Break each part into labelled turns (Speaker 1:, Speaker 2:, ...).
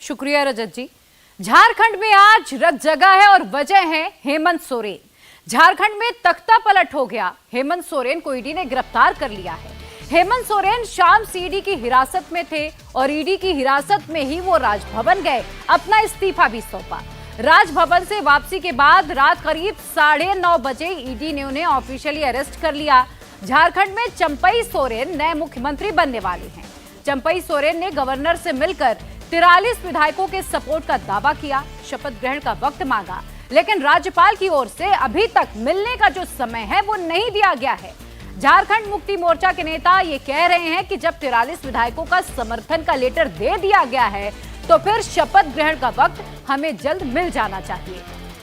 Speaker 1: शुक्रिया रजत जी। झारखंड में आज रत जगा है और वजह है हेमंत सोरेन। झारखंड में तख्ता पलट हो गया। हेमंत सोरेन को ईडी ने गिरफ्तार कर लिया है। हेमंत सोरेन शाम से ईडी की हिरासत में थे और ईडी की हिरासत में ही वो राजभवन गए, अपना इस्तीफा भी सौंपा। राजभवन से वापसी के बाद रात करीब 9:30 बजे ईडी ने उन्हें ऑफिशियली अरेस्ट कर लिया। झारखंड में चंपई सोरेन नए मुख्यमंत्री बनने वाले हैं। चंपई सोरेन ने गवर्नर से मिलकर 43 विधायकों के सपोर्ट का दावा किया, शपथ ग्रहण का वक्त मांगा, लेकिन राज्यपाल की ओर से अभी तक मिलने का जो समय है वो नहीं दिया गया है। झारखंड मुक्ति मोर्चा के नेता ये कह रहे हैं कि जब 43 विधायकों का समर्थन का लेटर दे दिया गया है तो फिर शपथ ग्रहण का वक्त हमें जल्द मिल जाना चाहिए।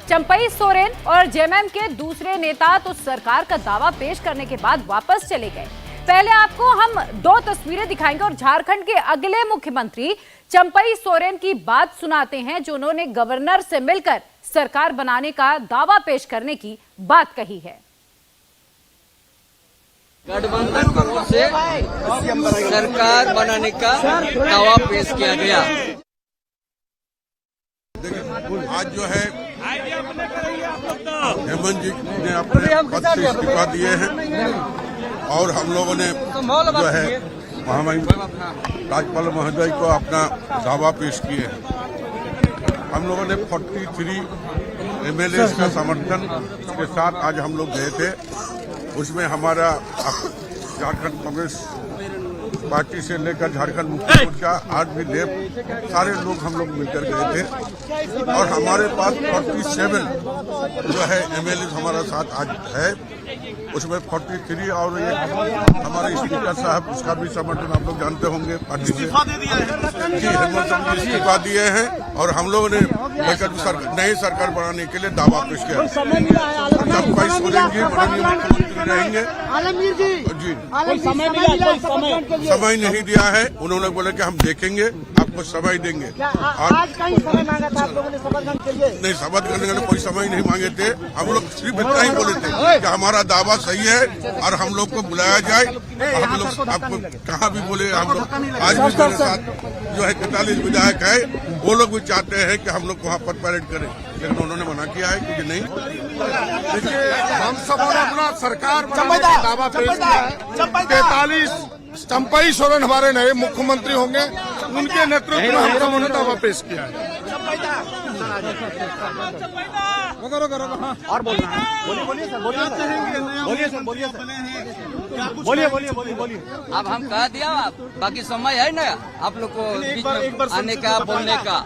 Speaker 1: चंपई सोरेन और जेएमएम के दूसरे नेता तो सरकार का दावा पेश करने के बाद वापस चले गए। पहले आपको हम 2 तस्वीरें दिखाएंगे और झारखंड के अगले मुख्यमंत्री चंपई सोरेन की बात सुनाते हैं, जो उन्होंने गवर्नर से मिलकर सरकार बनाने का दावा पेश करने की बात कही है।
Speaker 2: गठबंधन की ओर से सरकार बनाने का दावा पेश किया गया।
Speaker 3: आज जो है हेमंत जी ने अपने पद से इस्तीफा दिए हैं और हम लोगों ने जो है महामहिम राज्यपाल महोदय को अपना दावा पेश किए हैं। हम लोगों ने 43 एमएलए का समर्थन के साथ आज हम लोग गए थे। उसमें हमारा झारखंड कांग्रेस पार्टी से लेकर झारखंड मुक्ति मोर्चा आज भी लेफ्ट सारे लोग हम लोग मिलकर गए थे और हमारे पास 47 जो है एमएलए हमारा साथ आज है। उसमें 43 और एक हमारे स्पीकर साहब, उसका भी समर्थन आप लोग जानते होंगे पार्टी से। जी, हेमंत जी इस्तीफा दिए हैं और हम लोगों ने नई सरकार बनाने के लिए दावा पेश किया। चंपई सोरेन जी माननीय मुख्यमंत्री रहेंगे। जी, समय नहीं दिया है। उन्होंने बोला कि हम देखेंगे, आपको समय देंगे।
Speaker 4: आज कहीं समय मांगा था आप लोगों ने शपथ ग्रहण के लिए?
Speaker 3: नहीं, शपथ करने के लिए कोई समय नहीं मांगे थे। हम लोग सिर्फ इतना ही बोले थे कि हमारा दावा सही है और हम लोग को बुलाया जाए। हम लोग आपको कहाँ भी बोले, हम लोग आज भी मेरे साथ जो है 43 विधायक है, वो लोग भी चाहते हैं कि हम लोग वहाँ पर परेड करें, लेकिन उन्होंने मना किया है कि नहीं।
Speaker 5: देखिए, हम सबों ने अपना सरकार बनाने का दावा पेश किया है। 43 चंपई सोरेन हमारे नए मुख्यमंत्री होंगे, उनके नेतृत्व में हम सबों ने दावा पेश किया है।
Speaker 4: और बोलना है? बोलिए सर, बोलिए सर, बोलिए।
Speaker 2: अब हम कह दिया, बाकी समय है ना आप लोग को बीच में आने का, बोलने का।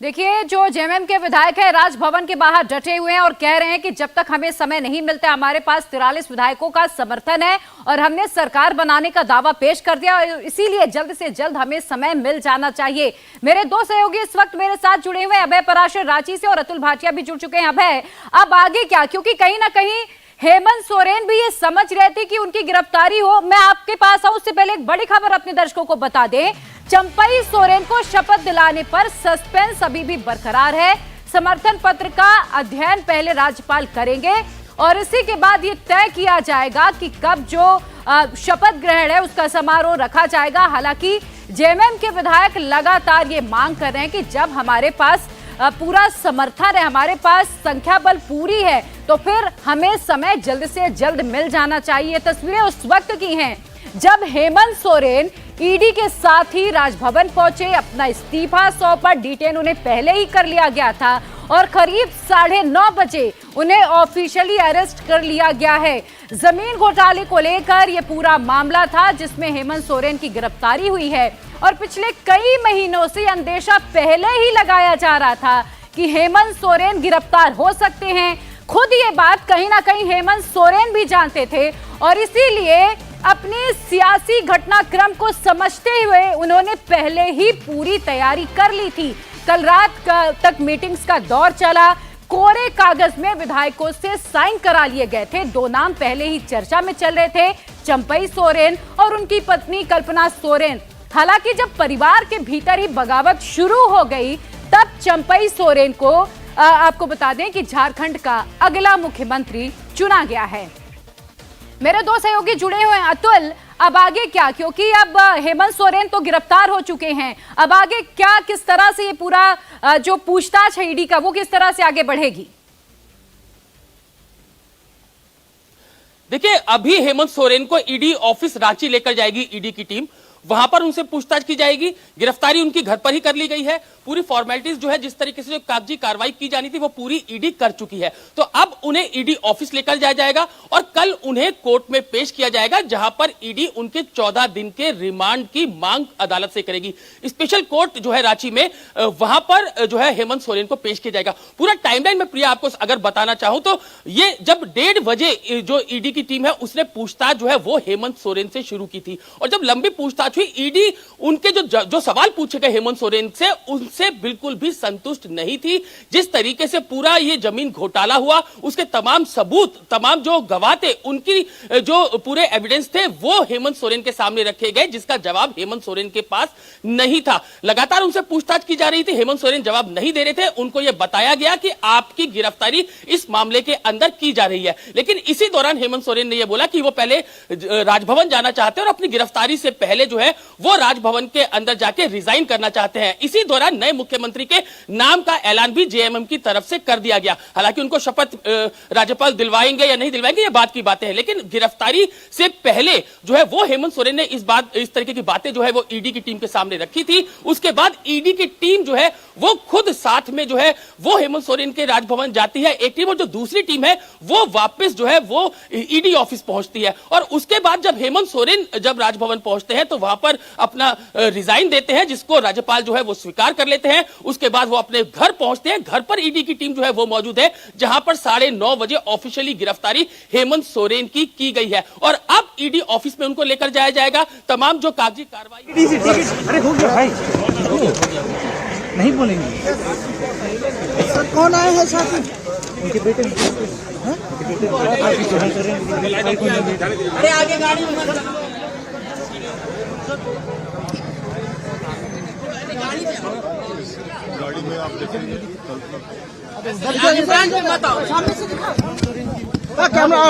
Speaker 1: देखिए, जो जेएमएम के विधायक है राजभवन के बाहर डटे हुए हैं और कह रहे हैं कि जब तक हमें समय नहीं मिलता, हमारे पास 43 विधायकों का समर्थन है और हमने सरकार बनाने का दावा पेश कर दिया, इसीलिए जल्द से जल्द हमें समय मिल जाना चाहिए। मेरे 2 सहयोगी इस वक्त मेरे साथ जुड़े हुए हैं, अभय पराशर रांची से और अतुल भाटिया भी जुड़ चुके हैं। अभय, अब आगे क्या? क्योंकि कहीं ना कहीं हेमंत सोरेन भी ये समझ रहे थे कि उनकी गिरफ्तारी हो। मैं आपके पास आऊं उससे पहले एक बड़ी खबर अपने दर्शकों को बता दें। चंपई सोरेन को शपथ दिलाने पर सस्पेंस अभी भी बरकरार है। समर्थन पत्र का अध्ययन पहले राज्यपाल करेंगे और इसी के बाद ये तय किया जाएगा कि कब जो शपथ ग्रहण है उसका समारोह रखा जाएगा। हालांकि जेएमएम के विधायक लगातार ये मांग कर रहे हैं कि जब हमारे पास पूरा समर्थन है, हमारे पास संख्या बल पूरी है, तो फिर हमें समय जल्द से जल्द मिल जाना चाहिए। तस्वीरें उस वक्त की हैं जब हेमंत सोरेन ईडी के साथ ही राजभवन पहुंचे, अपना इस्तीफा सौंपा। डिटेन उन्हें पहले ही कर लिया गया था और करीब 9:30 बजे उन्हें ऑफिशियली अरेस्ट कर लिया गया है। जमीन घोटाले को लेकर यह पूरा मामला था जिसमें हेमंत सोरेन की गिरफ्तारी हुई है और पिछले कई महीनों से अंदेशा पहले ही लगाया जा रहा था कि हेमंत सोरेन गिरफ्तार हो सकते हैं। खुद ये बात कहीं ना कहीं हेमंत सोरेन भी जानते थे और इसीलिए अपने सियासी घटनाक्रम को समझते हुए उन्होंने पहले ही पूरी तैयारी कर ली थी। कल रात तक मीटिंग्स का दौर चला। कोरे कागज में विधायकों से साइन करा लिए गए थे। 2 नाम पहले ही चर्चा में चल रहे थे, चंपई सोरेन और उनकी पत्नी कल्पना सोरेन। हालांकि जब परिवार के भीतर ही बगावत शुरू हो गई, तब चंपई सोरेन को आपको बता दें कि झारखंड का अगला मुख्यमंत्री चुना गया है। मेरे 2 सहयोगी जुड़े हुए हैं। अतुल, अब आगे क्या, क्योंकि अब हेमंत सोरेन तो गिरफ्तार हो चुके हैं, अब आगे क्या, किस तरह से ये पूरा जो पूछताछ है ईडी का वो किस तरह से आगे बढ़ेगी?
Speaker 6: देखिए, अभी हेमंत सोरेन को ईडी ऑफिस रांची लेकर जाएगी ईडी की टीम, वहां पर उनसे पूछताछ की जाएगी। गिरफ्तारी उनकी घर पर ही कर ली गई है। पूरी फॉर्मेलिटीज जो है, जिस तरीके से जो कागजी कार्रवाई की जानी थी वो पूरी ईडी कर चुकी है। तो अब उन्हें ईडी ऑफिस लेकर जाया जाएगा और कल उन्हें कोर्ट में पेश किया जाएगा, जहां पर ईडी उनके 14 दिन के रिमांड की मांग अदालत से करेगी। स्पेशल कोर्ट जो है रांची में, वहां पर जो है हेमंत सोरेन को पेश किया जाएगा। पूरा टाइमलाइन में प्रिया आपको अगर बताना चाहूं तो ये जब 1:30 बजे जो ईडी की टीम है उसने पूछताछ जो है वो हेमंत सोरेन से शुरू की थी, और जब लंबी पूछताछ हुई, ईडी उनके जो सवाल पूछे गए हेमंत सोरेन से उनसे बिल्कुल भी संतुष्ट नहीं थी। जिस तरीके से पूरा ये जमीन घोटाला हुआ, उसके तमाम सबूत, तमाम जो गवाह थे, उनकी जो पूरे एविडेंस थे वो हेमंत सोरेन के सामने रखे गए, जिसका जवाब हेमंत सोरेन के पास नहीं था। लगातार उनसे पूछताछ की जा रही थी, हेमंत सोरेन जवाब नहीं दे रहे थे। उनको यह बताया गया कि आपकी गिरफ्तारी इस मामले के अंदर की जा रही है, लेकिन इसी दौरान हेमंत सोरेन ने यह बोला कि वो पहले राजभवन जाना चाहते हैं और अपनी गिरफ्तारी से पहले जो है वो राजभवन के अंदर जाके रिजाइन करना चाहते हैं। इसी दौरान नए मुख्यमंत्री के नाम का ऐलान भी जेएमएम की तरफ से कर दिया गया। हालांकि उनको शपथ राज्यपाल दिलवाएंगे या नहीं दिलवाएंगे, ये बात की बातें हैं, लेकिन गिरफ्तारी से पहले जो है वो हेमंत सोरेन ने इस तरीके की बातें जो है वो ईडी की टीम के सामने रखी थी। उसके बाद ईडी की टीम जो है वो खुद साथ में जो है वो हेमंत सोरेन के राजभवन जाती है एक टीम, और जो दूसरी टीम है वो वापस जो है वो ईडी ऑफिस पहुंचती है। और उसके बाद जब हेमंत सोरेन जब राजभवन पहुंचते हैं तो वहां पर अपना रिजाइन देते हैं, जिसको राज्यपाल जो है वो स्वीकार कर लेते हैं। उसके बाद वो अपने घर पहुंचते हैं। घर पर ईडी की टीम जो है वो मौजूद है, जहां पर 9:30 बजे ऑफिशियली गिरफ्तारी हेमंत सोरेन की गई है, और अब ईडी ऑफिस में उनको लेकर जाया जाएगा। तमाम जो कागजी कार्रवाई,
Speaker 4: अरे हो गया भाई, नहीं बोलेंगे सर। कौन आए हैं साथ में? उनके बेटे, अरे आगे गाड़ी में आप देखेंगे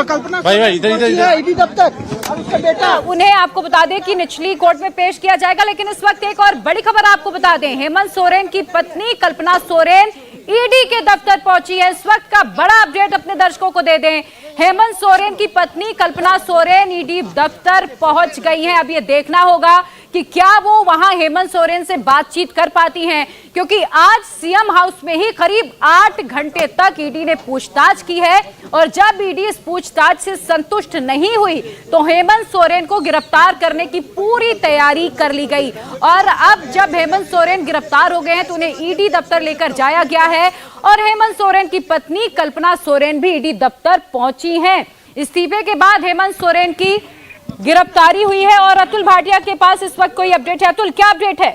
Speaker 4: कल्पना भाई इधर ईडी दफ्तर और उसका बेटा।
Speaker 1: उन्हें आपको बता दें कि निचली कोर्ट में पेश किया जाएगा, लेकिन इस वक्त एक और बड़ी खबर आपको बता दें, हेमंत सोरेन की पत्नी कल्पना सोरेन ईडी के दफ्तर पहुंची है। इस वक्त का बड़ा अपडेट अपने दर्शकों को दे दें, हेमंत सोरेन की पत्नी कल्पना सोरेन ईडी दफ्तर पहुंच गई हैं। अब ये देखना होगा कि क्या वो वहां हेमंत सोरेन से बातचीत कर पाती हैं, क्योंकि आज सीएम हाउस में ही करीब 8 घंटे तक ईडी ने पूछताछ की है, और जब ईडी इस पूछताछ से संतुष्ट नहीं हुई तो हेमंत सोरेन को गिरफ्तार करने की पूरी तैयारी कर ली गई। और अब जब हेमंत सोरेन गिरफ्तार हो गए हैं तो उन्हें ईडी दफ्तर लेकर जाया गया है, और हेमंत सोरेन की पत्नी कल्पना सोरेन भी ईडी दफ्तर पहुंची हैं। इस्तीफे के बाद हेमंत सोरेन की गिरफ्तारी हुई है, और अतुल भाटिया के पास इस वक्त कोई अपडेट है। अतुल, क्या अपडेट है?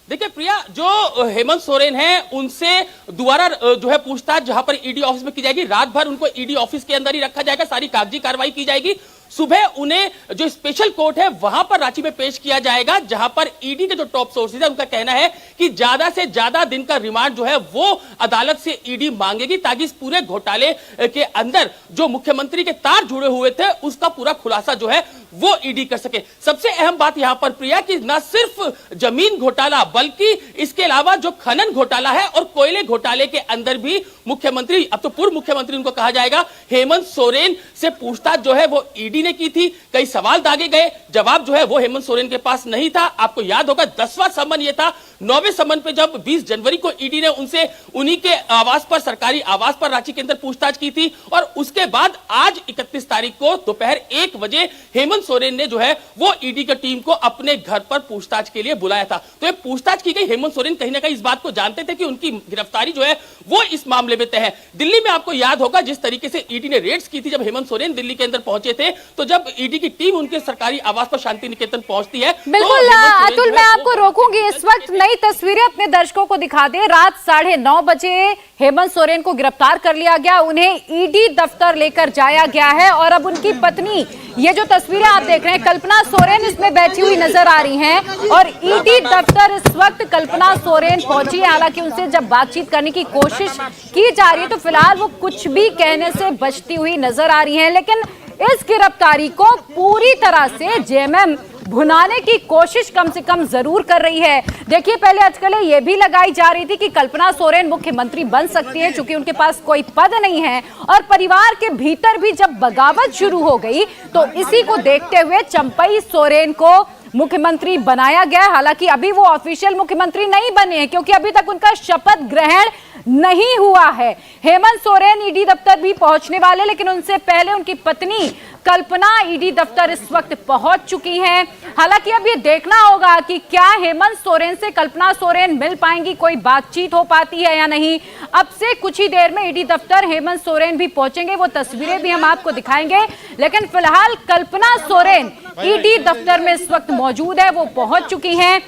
Speaker 6: देखिए प्रिया, जो हेमंत सोरेन हैं उनसे दोबारा जो है पूछताछ जहां पर ईडी ऑफिस में की जाएगी। रात भर उनको ईडी ऑफिस के अंदर ही रखा जाएगा, सारी कागजी कार्रवाई की जाएगी। सुबह उन्हें जो स्पेशल कोर्ट है वहां पर रांची में पेश किया जाएगा, जहां पर ईडी के जो टॉप सोर्सेज है उनका कहना है कि ज्यादा से ज्यादा दिन का रिमांड जो है वो अदालत से ईडी मांगेगी, ताकि इस पूरे घोटाले के अंदर जो मुख्यमंत्री के तार जुड़े हुए थे उसका पूरा खुलासा जो है वो ईडी कर सके। सबसे अहम बात यहां पर प्रिया कि न सिर्फ जमीन घोटाला बल्कि इसके अलावा जो खनन घोटाला है और कोयले घोटाले के अंदर भी मुख्यमंत्री, अब तो पूर्व मुख्यमंत्री उनको कहा जाएगा, हेमंत सोरेन से पूछताछ जो है वो ईडी ने की थी। कई सवाल दागे गए, जवाब जो है वो हेमंत सोरेन के पास नहीं था। आपको याद होगा 10वां समन ये था। 9वें समन पे जब 20 जनवरी को ईडी ने उनसे उन्हीं के आवास पर, सरकारी आवास पर रांची के अंदर पूछताछ की थी, और उसके बाद आज 31 तारीख को दोपहर 1 बजे हेमंत सोरेन ने जो है वो ईडी की टीम को अपने घर पर पूछताछ के लिए बुलाया था। तो ये पूछताछ की गई। हेमंत सोरेन कहीं ना कहीं इस बात को जानते थे कि उनकी गिरफ्तारी जो है वो इस मामले में तय है। दिल्ली में आपको याद होगा जिस तरीके से ईडी ने रेड्स की थी जब हेमंत सोरेन दिल्ली के अंदर पहुंचे थे, तो जब ईडी की टीम उनके सरकारी आवास पर शांति निकेतन पहुंचती है।
Speaker 1: बिल्कुल अतुल, मैं आपको रोकूंगी, इस वक्त नई तस्वीरें अपने दर्शकों को दिखा दें। रात 9:30 बजे हेमंत सोरेन को गिरफ्तार कर लिया गया, उन्हें ईडी दफ्तर लेकर जाया गया है, और अब उनकी पत्नी, ये जो तस्वीरें आप देख रहे हैं, कल्पना सोरेन इसमें बैठी हुई नजर आ रही हैं, और ईडी दफ्तर इस वक्त कल्पना सोरेन पहुंची है। हालांकि उनसे जब बातचीत करने की कोशिश की जा रही है तो फिलहाल वो कुछ भी कहने से बचती हुई नजर आ रही हैं, लेकिन इस गिरफ्तारी को पूरी तरह से जेएमएम भुनाने की कोशिश कम से कम जरूर कर रही है। देखिए, पहले आजकल ये भी लगाई जा रही थी कि कल्पना सोरेन मुख्यमंत्री बन सकती है, चूंकि उनके पास कोई पद नहीं है, और परिवार के भीतर भी जब बगावत शुरू हो गई तो इसी को देखते हुए चंपई सोरेन को मुख्यमंत्री बनाया गया। हालांकि अभी वो ऑफिशियल मुख्यमंत्री नहीं बने हैं, क्योंकि अभी तक उनका शपथ ग्रहण नहीं हुआ है। हेमंत सोरेन ईडी दफ्तर भी पहुंचने वाले, लेकिन उनसे पहले उनकी पत्नी कल्पना ईडी दफ्तर इस वक्त पहुंच चुकी हैं। हालांकि अब ये देखना होगा कि क्या हेमंत सोरेन से कल्पना सोरेन मिल पाएंगी, कोई बातचीत हो पाती है या नहीं। अब से कुछ ही देर में ईडी दफ्तर हेमंत सोरेन भी पहुंचेंगे, वो तस्वीरें भी हम आपको दिखाएंगे। लेकिन फिलहाल कल्पना सोरेन ईडी दफ्तर में इस वक्त मौजूद है, वो पहुंच चुकी हैं।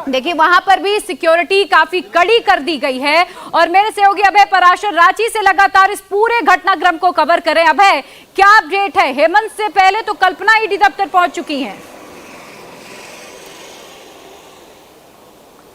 Speaker 1: देखिए, वहां पर भी सिक्योरिटी काफी कड़ी कर दी गई है। और मेरे सहयोगी अभय पराशर रांची से लगातार इस पूरे घटनाक्रम को कवर करें। अभय, क्या अपडेट है? हेमंत से पहले तो कल्पना ईडी दफ्तर पहुंच चुकी हैं।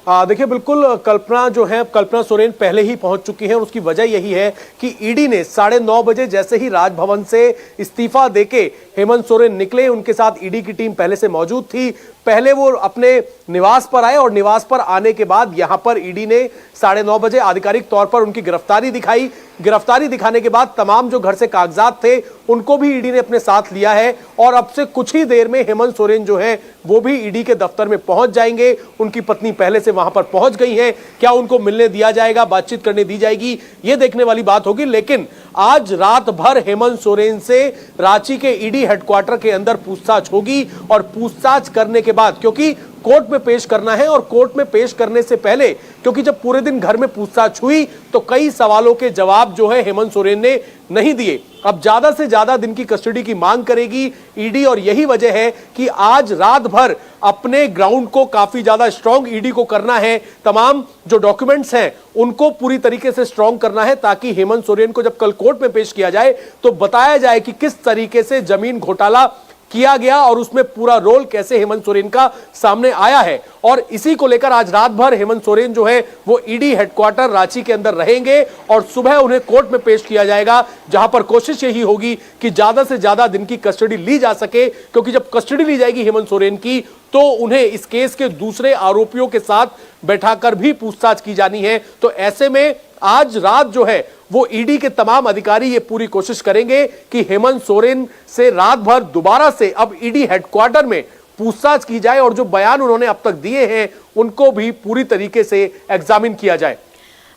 Speaker 7: देखिए, बिल्कुल कल्पना सोरेन पहले ही पहुंच चुकी हैं और उसकी वजह यही है कि ईडी ने 9:30 बजे जैसे ही राजभवन से इस्तीफा देके हेमंत सोरेन निकले, उनके साथ ईडी की टीम पहले से मौजूद थी। पहले वो अपने निवास पर आए और निवास पर आने के बाद यहां पर ईडी ने 9:30 बजे आधिकारिक तौर पर उनकी गिरफ्तारी दिखाई। गिरफ्तारी दिखाने के बाद तमाम जो घर से कागजात थे उनको भी ईडी ने अपने साथ लिया है और अब से कुछ ही देर में हेमंत सोरेन जो है वो भी ईडी के दफ्तर में पहुंच जाएंगे। उनकी पत्नी पहले से वहां पर पहुंच गई है। क्या उनको मिलने दिया जाएगा, बातचीत करने दी जाएगी, ये देखने वाली बात होगी। लेकिन आज रात भर हेमंत सोरेन से रांची के ईडी हेडक्वार्टर के अंदर पूछताछ होगी और पूछताछ करने के बाद, क्योंकि कोर्ट में पेश करना है और कोर्ट में पेश करने से पहले, क्योंकि जब पूरे दिन घर में पूछताछ हुई तो कई सवालों के जवाब जो है हेमंत सोरेन ने नहीं दिए। अब ज्यादा से ज्यादा दिन की कस्टडी की मांग करेगी ईडी और यही वजह है कि आज रात भर अपने ग्राउंड को काफी ज्यादा स्ट्रांग ईडी को करना है। तमाम जो डॉक्यूमेंट्स हैं उनको पूरी तरीके से स्ट्रांग करना है ताकि हेमंत सोरेन को जब कल कोर्ट में पेश किया जाए तो बताया जाए कि किस तरीके से जमीन घोटाला किया गया और उसमें पूरा रोल कैसे हेमंत सोरेन का सामने आया है। और इसी को लेकर आज रात भर हेमंत सोरेन जो है वो ईडी हेडक्वार्टर रांची के अंदर रहेंगे और सुबह उन्हें कोर्ट में पेश किया जाएगा, जहां पर कोशिश यही होगी कि ज्यादा से ज्यादा दिन की कस्टडी ली जा सके, क्योंकि जब कस्टडी ली जाएगी हेमंत सोरेन की तो उन्हें इस केस के दूसरे आरोपियों के साथ बैठाकर भी पूछताछ की जानी है। तो ऐसे में आज रात जो है वो ईडी के तमाम अधिकारी ये पूरी कोशिश करेंगे कि हेमंत सोरेन से रात भर दोबारा से अब ईडी हेडक्वार्टर में पूछताछ की जाए और जो बयान उन्होंने अब तक दिए हैं उनको भी पूरी तरीके से एग्जामिन किया जाए।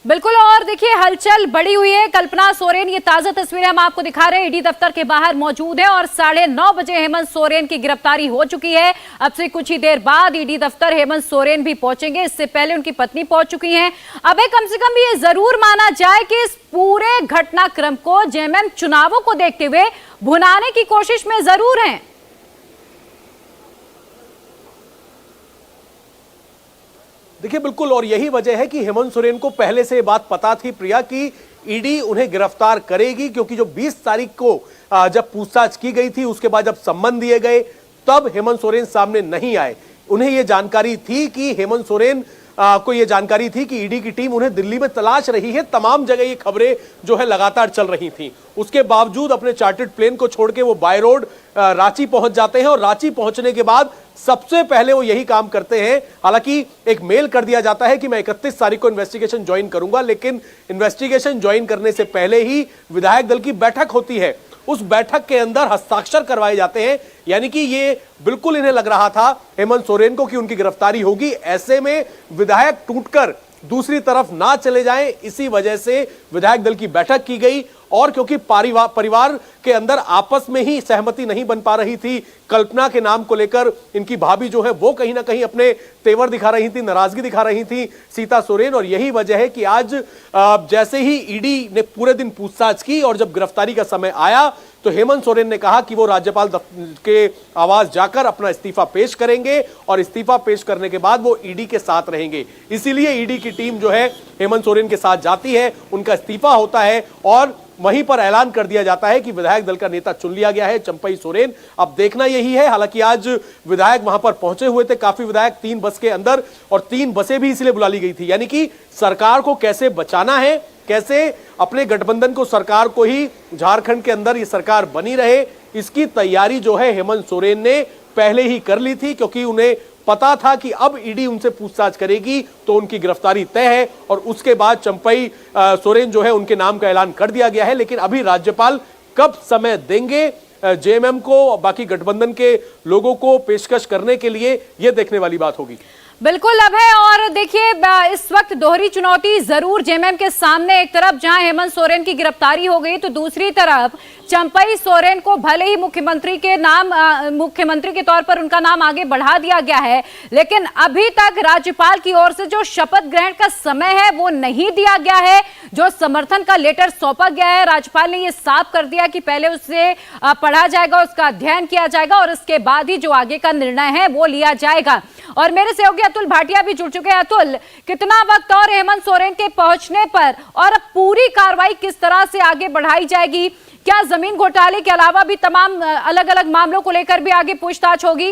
Speaker 1: बिल्कुल, और देखिए हलचल बढ़ी हुई है। कल्पना सोरेन, ये ताजा तस्वीरें हम आपको दिखा रहे हैं, ईडी दफ्तर के बाहर मौजूद है और 9:30 बजे हेमंत सोरेन की गिरफ्तारी हो चुकी है। अब से कुछ ही देर बाद ईडी दफ्तर हेमंत सोरेन भी पहुंचेंगे, इससे पहले उनकी पत्नी पहुंच चुकी हैं। अब कम से कम ये जरूर माना जाए कि इस पूरे घटनाक्रम को जेएमएम चुनावों को देखते हुए भुनाने की कोशिश में जरूर है।
Speaker 7: देखिए, बिल्कुल, और यही वजह है कि हेमंत सोरेन को पहले से बात पता थी प्रिया कि ईडी उन्हें गिरफ्तार करेगी, क्योंकि जो 20 तारीख को जब पूछताछ की गई थी उसके बाद जब सम्मन दिए गए तब हेमंत सोरेन सामने नहीं आए। उन्हें यह जानकारी थी कि हेमंत सोरेन को यह जानकारी थी कि ईडी की टीम उन्हें दिल्ली में तलाश रही है। तमाम जगह ये खबरें जो है लगातार चल रही थी। उसके बावजूद अपने चार्टर्ड प्लेन को छोड़ के वो बाय रोड रांची पहुंच जाते हैं और रांची पहुंचने के बाद सबसे पहले वो यही काम करते हैं। हालांकि एक मेल कर दिया जाता है कि मैं 31 तारीख को इन्वेस्टिगेशन ज्वाइन करूंगा, लेकिन इन्वेस्टिगेशन ज्वाइन करने से पहले ही विधायक दल की बैठक होती है। उस बैठक के अंदर हस्ताक्षर करवाए जाते हैं, यानी कि ये बिल्कुल इन्हें लग रहा था हेमंत सोरेन को कि उनकी गिरफ्तारी होगी। ऐसे में विधायक टूटकर दूसरी तरफ ना चले जाएं, इसी वजह से विधायक दल की बैठक की गई। और क्योंकि परिवार के अंदर आपस में ही सहमति नहीं बन पा रही थी, कल्पना के नाम को लेकर इनकी भाभी जो है वो कहीं ना कहीं अपने तेवर दिखा रही थी, नाराजगी दिखा रही थी सीता सोरेन। और यही वजह है कि आज जैसे ही ईडी ने पूरे दिन पूछताछ की और जब गिरफ्तारी का समय आया तो हेमंत सोरेन ने कहा कि वो राज्यपाल के आवास जाकर अपना इस्तीफा पेश करेंगे और इस्तीफा पेश करने के बाद वो ईडी के साथ रहेंगे। इसीलिए ईडी की टीम जो है हेमंत सोरेन के साथ जाती है, उनका इस्तीफा होता है और वहीं पर ऐलान कर दिया जाता है कि विधायक दल का नेता चुन लिया गया है, चंपई सोरेन। अब देखना यही है, हालांकि आज विधायक वहां पर पहुंचे हुए थे काफी विधायक 3 बस के अंदर, और 3 बसें भी इसलिए बुला ली गई थी, यानी कि सरकार को कैसे बचाना है, कैसे अपने गठबंधन को, सरकार को ही झारखंड के अंदर ये सरकार बनी रहे, इसकी तैयारी जो है हेमंत सोरेन ने पहले ही कर ली थी, क्योंकि उन्हें पता था कि अब ईडी उनसे पूछताछ करेगी तो उनकी गिरफ्तारी तय है। और उसके बाद चंपई सोरेन जो है उनके नाम का ऐलान कर दिया गया है। लेकिन अभी राज्यपाल कब समय देंगे जेएमएम को, बाकी गठबंधन के लोगों को पेशकश करने के लिए, यह देखने वाली बात होगी।
Speaker 1: बिल्कुल अब है। और देखिए इस वक्त दोहरी चुनौती जरूर जेएमएम के सामने, एक तरफ जहां हेमंत सोरेन की गिरफ्तारी हो गई तो दूसरी तरफ चंपई सोरेन को भले ही मुख्यमंत्री के तौर पर उनका नाम आगे बढ़ा दिया गया है, लेकिन अभी तक राज्यपाल की ओर से जो शपथ ग्रहण का समय है वो नहीं दिया गया है। जो समर्थन का लेटर सौंपा गया है, राज्यपाल ने ये साफ कर दिया कि पहले उसे पढ़ा जाएगा, उसका अध्ययन किया जाएगा और इसके बाद ही जो आगे का निर्णय है वो लिया जाएगा। और मेरे सहयोगी अतुल भाटिया भी जुड़ चुके हैं। अतुल, कितना वक्त और हेमंत सोरेन के पहुंचने पर और अब पूरी कार्रवाई किस तरह से आगे बढ़ाई जाएगी? क्या जमीन घोटाले के अलावा भी तमाम अलग अलग मामलों को लेकर भी आगे पूछताछ होगी?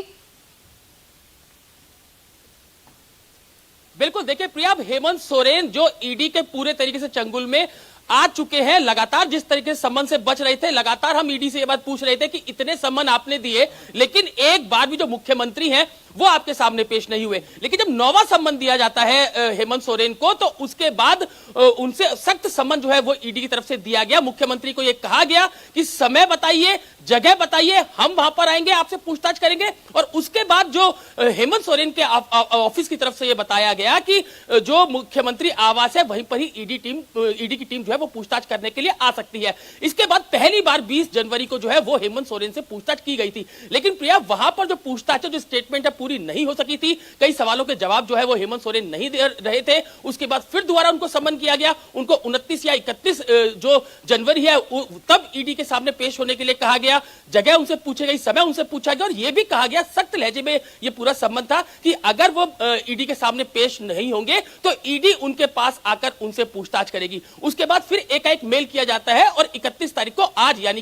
Speaker 6: बिल्कुल, देखिए प्रिया, हेमंत सोरेन जो ईडी के पूरे तरीके से चंगुल में आ चुके हैं, लगातार जिस तरीके से सम्मन से बच रहे थे, लगातार हम ईडी से ये बात पूछ रहे थे कि इतने सम्मन आपने दिए लेकिन एक बार भी जो मुख्यमंत्री हैं वो आपके सामने पेश नहीं हुए। लेकिन जब नौवां सम्मन दिया जाता है हेमंत सोरेन को, तो उसके बाद उनसे सख्त सम्मन जो है वो ईडी की तरफ से दिया गया। मुख्यमंत्री को यह कहा गया कि समय बताइए, जगह बताइए, हम वहां पर आएंगे, आपसे पूछताछ करेंगे। और उसके बाद जो हेमंत सोरेन के ऑफिस की तरफ से यह बताया गया कि जो मुख्यमंत्री आवास है वहीं पर ही ईडी की टीम जो है वो पूछताछ करने के लिए आ सकती है। इसके बाद पहली बार 20 जनवरी को जो है वो हेमंत सोरेन से पूछताछ की गई थी। लेकिन प्रिया, वहां पर जो पूछताछ है, जो स्टेटमेंट है, पूरी नहीं हो सकी थी। कई सवालों के जवाब जो है वो हेमंत सोरेन नहीं दे रहे थे। उसके बाद फिर दोबारा उनको सम्मन किया गया। उनको 29 या 31 जो जनवरी है तब ईडी के सामने पेश होने के लिए कहा गया। जगह उनसे पूछी गई, समय उनसे पूछा गया और यह भी कहा गया, सख्त लहजे में यह पूरा सम्मन था कि अगर वो ईडी के सामने पेश नहीं होंगे तो ईडी उनके पास आकर उनसे पूछताछ करेगी। उसके बाद फिर एकाएक मेल किया जाता है और 31 तारीख को आज यानी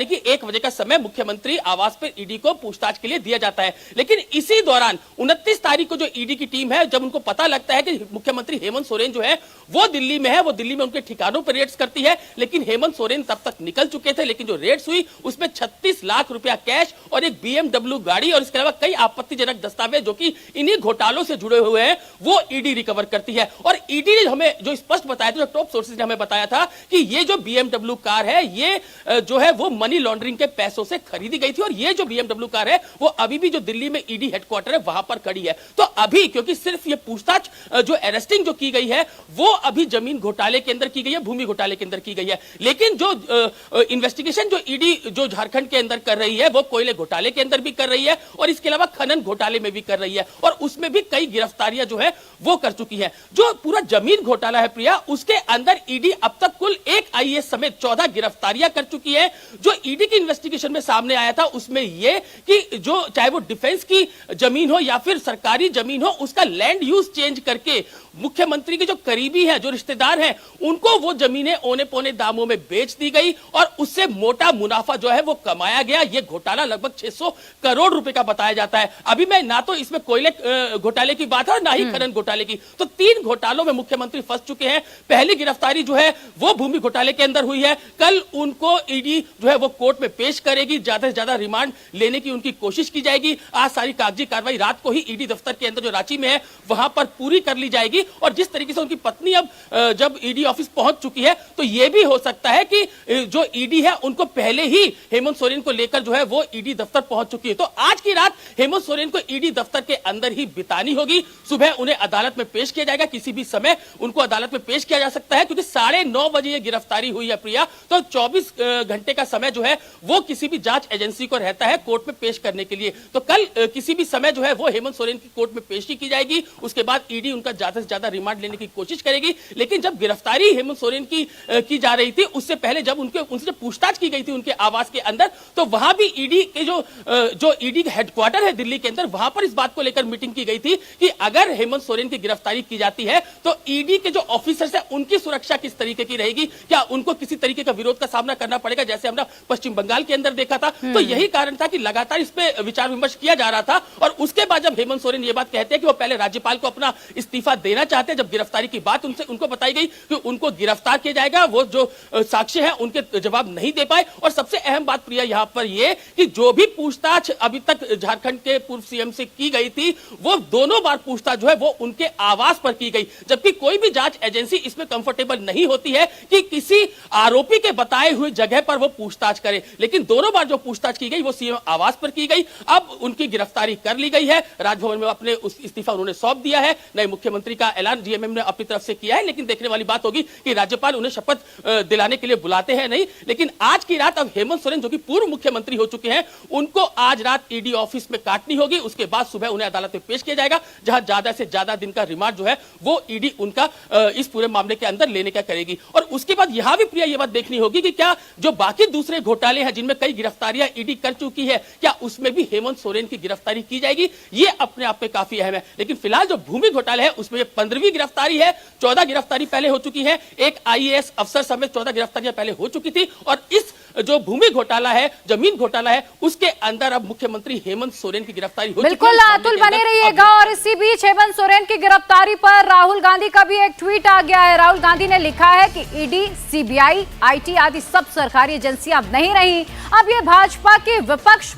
Speaker 6: कि 1 बजे का समय मुख्यमंत्री आवास पर ईडी को पूछताछ के लिए दिया जाता है। लेकिन इसी दौरान 29 तारीख को जो ईडी की टीम है, जब उनको पता लगता है कि मुख्यमंत्री हेमंत सोरेन जो है वो दिल्ली में है, वो दिल्ली में उनके ठिकानों पर रेड्स करती है। लेकिन हेमंत सोरेन तब तक निकल चुके थे। लेकिन जो रेड्स हुई उसमें 36 लाख रुपया कैश और एक BMW गाड़ी और इसके अलावा कई आपत्तिजनक दस्तावेज जो कि इन्हीं घोटालों से जुड़े हुए हैं वो ईडी रिकवर करती है। और ईडी ने हमें जो स्पष्ट बताया था, जो टॉप सोर्सेज ने हमें बताया था कि ये जो BMW कार है ये जो है वो मनी लॉन्ड्रिंग के पैसों से खरीदी गई थी और ये जो BMW कार है वो अभी भी जो दिल्ली में ईडी हेडक्वार्टर है वहां पर खड़ी है। तो अभी क्योंकि सिर्फ ये पूछताछ जो अरेस्टिंग जो की गई है वो अभी जमीन घोटाले के अंदर की गई है, भूमि घोटाले के अंदर की गई है। लेकिन जो इन्वेस्टिगेशन जो ईडी जो झारखंड के अंदर कर रही है वो कोयले घोटाले के अंदर भी कर रही है और इसके अलावा खनन घोटाले में भी कर रही है और उसमें भी कई गिरफ्तारियां जो है वो कर चुकी है। जो पूरा जमीन घोटाला है प्रिया, उसके अंदर ईडी अब तक कुल 1 IAS समेत 14 गिरफ्तारियां कर चुकी है। जो ईडी की इन्वेस्टिगेशन में सामने आया था उसमें यह कि जो चाहे वो डिफेंस की जमीन हो या फिर सरकारी जमीन हो, उसका लैंड यूज चेंज करके मुख्यमंत्री के जो करीबी है, जो रिश्तेदार हैं, उनको वो जमीनें औने पौने दामों में बेच दी गई और उससे मोटा मुनाफा जो है वो कमाया गया। ये घोटाला लगभग 600 करोड़ रुपए का बताया जाता है। अभी मैं ना तो इसमें कोयले घोटाले की बात है और ना ही खनन घोटाले की, तो 3 घोटालों में मुख्यमंत्री फंस चुके हैं। पहली गिरफ्तारी जो है वो भूमि घोटाले के अंदर हुई है। कल उनको ईडी जो है वो कोर्ट में पेश करेगी, ज्यादा से ज्यादा रिमांड लेने की उनकी कोशिश की जाएगी। आज सारी कागजी कार्रवाई रात को ही ईडी दफ्तर के अंदर जो रांची में है वहां पर पूरी कर ली जाएगी। और जिस तरीके से उनकी पत्नी अब जब ईडी ऑफिस पहुंच चुकी है तो यह भी हो सकता है कि जो ईडी है उनको पहले ही हेमंत सोरेन को लेकर जो है वो ईडी दफ्तर पहुंच चुकी है। तो आज की रात हेमंत सोरेन को ईडी दफ्तर के अंदर ही बितानी होगी। सुबह उन्हें अदालत में पेश किया जाएगा, किसी भी समय उनको अदालत में पेश किया जा सकता है क्योंकि 9:30 बजे ये गिरफ्तारी हुई है प्रिया। तो 24 घंटे का समय जो है वो किसी भी जांच एजेंसी को रहता है कोर्ट में पेश करने के लिए। तो कल किसी भी समय जो है वो हेमंत सोरेन की कोर्ट में पेशी की जाएगी। उसके बाद ईडी उनका ज्यादा से ज्यादा रिमांड लेने की कोशिश करेगी। लेकिन जब गिरफ्तारी हेमंत सोरेन की जा रही थी उससे पहले जब उनसे पूछताछ की गई थी उनके आवास के अंदर, तो वहां भी ईडी के जो ईडी हेडक्वार्टर है दिल्ली के अंदर, वहां पर इस बात को लेकर मीटिंग की गई थी कि अगर हेमंत सोरेन की गिरफ्तारी की जाती है तो ईडी के जो ऑफिसर्स है उनकी सुरक्षा किस तरीके की रहेगी, क्या उनको किसी तरीके का विरोध का सामना करना पड़ेगा जैसे हमने पश्चिम बंगाल के अंदर देखा था। तो यही कारण था कि लगातार इस पे विचार विमर्श किया जा रहा था। और उसके बाद जब हेमंत सोरेन ये बात कहते हैं कि वो पहले राज्यपाल को अपना इस्तीफा देना कहना चाहते हैं, जब गिरफ्तारी की बात उनको बताई गई कि उनको गिरफ्तार किया जाएगा, वो जो साक्ष्य है उनके जवाब नहीं दे पाए। और सबसे अहम बात प्रिया यहां पर यह कि जो भी पूछताछ अभी तक झारखंड के पूर्व सीएम से की गई थी, वो दोनों बार पूछताछ जो है वो उनके आवास पर की गई, जबकि कोई भी जांच एजेंसी इसमें कंफर्टेबल नहीं होती है कि किसी आरोपी के बताए हुए जगह पर वो पूछताछ करे। लेकिन दोनों बार जो पूछताछ की गई वो सीएम आवास पर की गई। अब उनकी गिरफ्तारी कर ली गई है, राजभवन में अपने इस्तीफा उन्होंने सौंप दिया है, नए मुख्यमंत्री का ऐलान डीएमएम ने अपनी तरफ से किया है। लेकिन देखने वाली बात होगी कि राज्यपाल उन्हें शपथ दिलाने के लिए बुलाते हैं नहीं। लेकिन आज की रात अब हेमंत सोरेन जो कि पूर्व मुख्यमंत्री हो चुके हैं, उनको आज रात ईडी ऑफिस में काटनी होगी। उसके बाद सुबह उन्हें अदालत में पेश किया जाएगा, जहां ज्यादा से ज्यादा दिन का रिमांड जो है वो ईडी उनका इस पूरे मामले के अंदर लेने का करेगी। और उसके बाद यहां भी प्रिया ये बात देखनी होगी कि क्या जो बाकी दूसरे घोटाले हैं जिनमें कई गिरफ्तारियां ईडी कर चुकी है, क्या उसमें भी हेमंत सोरेन की गिरफ्तारी की जाएगी? ये अपने आप में काफी अहम है। लेकिन फिलहाल जो भूमि घोटाला है उसमें 15वीं गिरफ्तारी है, 14 गिरफ्तारी पहले हो चुकी है, एक आईएएस अफसर समेत 14 गिरफ्तारियां पहले हो चुकी थी। और इस जो भूमि घोटाला है, जमीन घोटाला है, उसके अंदर अब मुख्यमंत्री हेमंत सोरेन की गिरफ्तारी हो चुकी है।
Speaker 1: बिल्कुल अतुल बने रहिएगा। और इसी बीच हेमंत सोरेन की गिरफ्तारी पर राहुल गांधी का भी एक ट्वीट आ गया है। राहुल गांधी ने लिखा है कि ईडी, सीबीआई, आईटी आदि सब सरकारी एजेंसियां अब नहीं रही, अब ये भाजपा के विपक्ष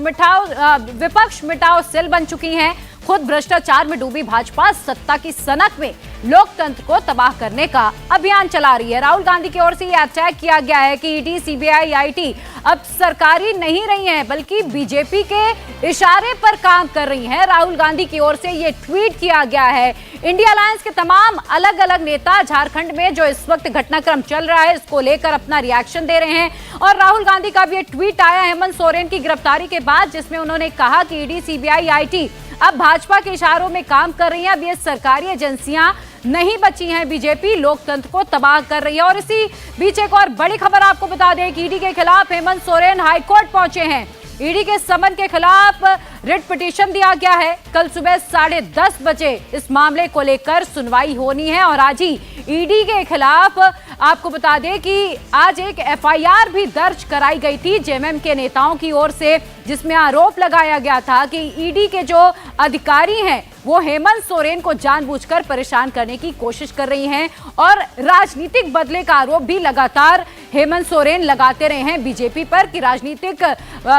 Speaker 1: मिटाओ सेल बन चुकी हैं। खुद भ्रष्टाचार में डूबी भाजपा सत्ता की सनक में लोकतंत्र को तबाह करने का अभियान चला रही है। राहुल गांधी की ओर से यह अटैक किया गया है कि ईडी, सीबीआई, आईटी अब सरकारी नहीं रही हैं, बल्कि बीजेपी के इशारे पर काम कर रही हैं। राहुल गांधी की ओर से यह ट्वीट किया गया है। इंडिया अलायंस के तमाम अलग अलग नेता झारखंड में जो इस वक्त घटनाक्रम चल रहा है इसको लेकर अपना रिएक्शन दे रहे हैं। और राहुल गांधी का भी ये ट्वीट आया हेमंत सोरेन की गिरफ्तारी के बाद, जिसमें उन्होंने कहा कि ईडी, सीबीआई, आईटी अब भाजपा के इशारों में काम कर रही हैं। अब ये सरकारी एजेंसियां नहीं बची हैं, बीजेपी लोकतंत्र को तबाह कर रही है। और इसी बीच एक और बड़ी खबर आपको बता दें कि ईडी के खिलाफ हेमंत सोरेन हाईकोर्ट पहुंचे हैं। ईडी के समन के खिलाफ रिट पिटीशन दिया गया है। कल सुबह 10:30 बजे इस मामले को लेकर सुनवाई होनी है। और आज ही ईडी के खिलाफ आपको बता दें कि आज एक एफआईआर भी दर्ज कराई गई थी जेएमएम के नेताओं की ओर से, जिसमें आरोप लगाया गया था कि ईडी के जो अधिकारी हैं वो हेमंत सोरेन को जानबूझकर परेशान करने की कोशिश कर रही हैं। और राजनीतिक बदले का आरोप भी लगातार हेमंत सोरेन लगाते रहे हैं बीजेपी पर कि राजनीतिक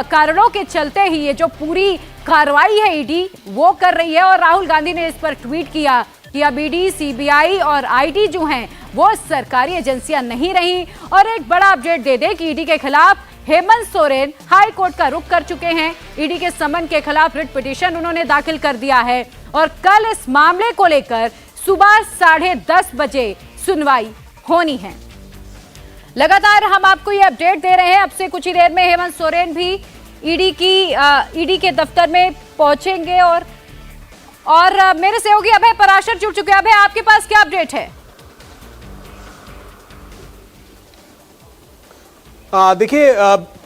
Speaker 1: कारणों के चलते ही ये जो पूरी कार्रवाई है ईडी वो कर रही है। और राहुल गांधी ने इस पर ट्वीट किया कि अब ईडी, सीबीआई और आईटी जो हैं वो सरकारी एजेंसियां नहीं रही। और एक बड़ा अपडेट दे दे कि ईडी के खिलाफ हेमंत सोरेन हाई कोर्ट का रुख कर चुके हैं। ईडी के समन के खिलाफ रिट पिटीशन उन्होंने दाखिल कर दिया है और कल इस मामले को लेकर सुबह 10:30 बजे सुनवाई होनी है। लगातार हम आपको ये अपडेट दे रहे हैं। अब से कुछ ही देर में हेमंत सोरेन भी ईडी के दफ्तर में पहुंचेंगे। और मेरे सहयोगी अभय पराशर जुड़ चुके हैं। अभय, आपके पास क्या अपडेट है?
Speaker 7: देखिए,